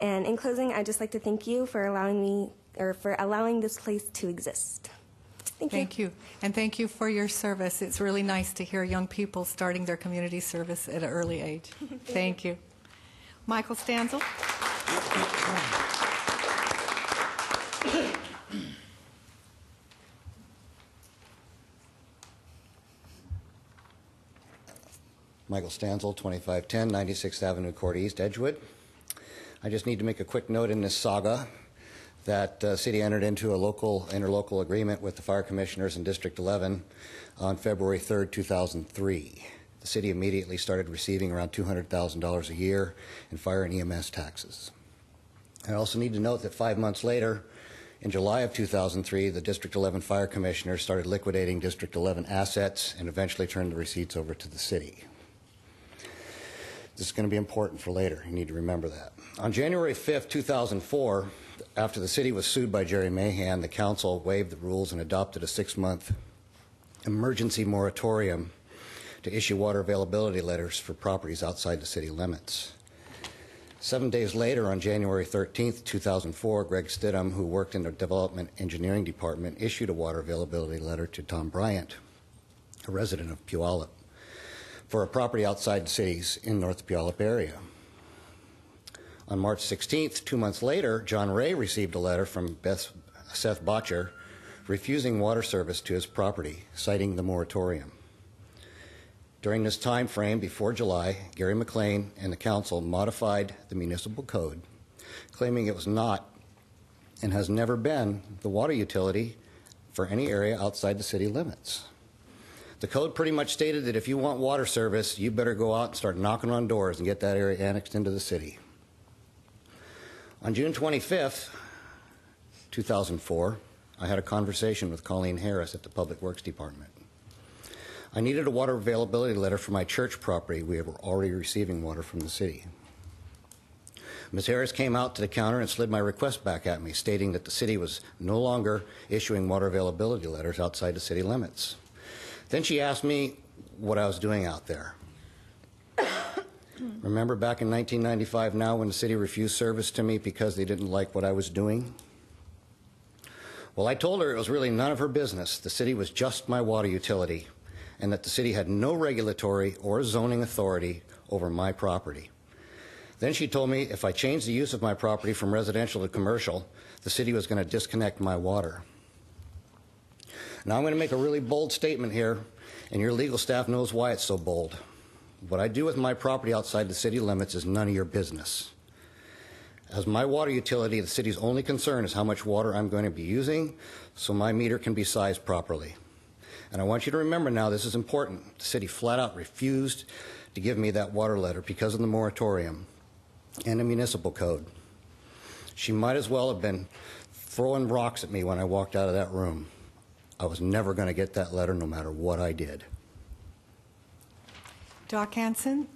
And in closing, I'd just like to thank you for allowing this place to exist. Thank you. Thank you. And thank you for your service. It's really nice to hear young people starting their community service at an early age. Thank you. Michael Stanzel. Michael Stanzel, 2510 96th Avenue Court East, Edgewood. I just need to make a quick note in this saga that the city entered into a interlocal agreement with the fire commissioners in District 11 on February 3rd, 2003. The city immediately started receiving around $200,000 a year in fire and EMS taxes. I also need to note that 5 months later, in July of 2003, the District 11 fire commissioners started liquidating District 11 assets and eventually turned the receipts over to the city. This is going to be important for later. You need to remember that. On January 5th, 2004, after the city was sued by Jerry Mahan, the council waived the rules and adopted a 6-month emergency moratorium to issue water availability letters for properties outside the city limits. 7 days later, on January 13th, 2004, Greg Stidham, who worked in the Development Engineering Department, issued a water availability letter to Tom Bryant, a resident of Puyallup, for a property outside the cities in North Puyallup area. On March 16th, 2 months later, John Ray received a letter from Seth Botcher refusing water service to his property, citing the moratorium. During this time frame, before July, Gary McLean and the council modified the municipal code, claiming it was not and has never been the water utility for any area outside the city limits. The code pretty much stated that if you want water service, you better go out and start knocking on doors and get that area annexed into the city. On June 25th, 2004, I had a conversation with Colleen Harris at the Public Works Department. I needed a water availability letter for my church property. We were already receiving water from the city. Ms. Harris came out to the counter and slid my request back at me, stating that the city was no longer issuing water availability letters outside the city limits. Then she asked me what I was doing out there. Remember back in 1995 now when the city refused service to me because they didn't like what I was doing? Well, I told her it was really none of her business. The city was just my water utility, and that the city had no regulatory or zoning authority over my property. Then she told me if I changed the use of my property from residential to commercial, the city was going to disconnect my water. Now I'm going to make a really bold statement here, and your legal staff knows why it's so bold. What I do with my property outside the city limits is none of your business. As my water utility, the city's only concern is how much water I'm going to be using so my meter can be sized properly. And I want you to remember now, this is important. The city flat out refused to give me that water letter because of the moratorium and the municipal code. She might as well have been throwing rocks at me when I walked out of that room. I was never going to get that letter no matter what I did. Doc Hanson.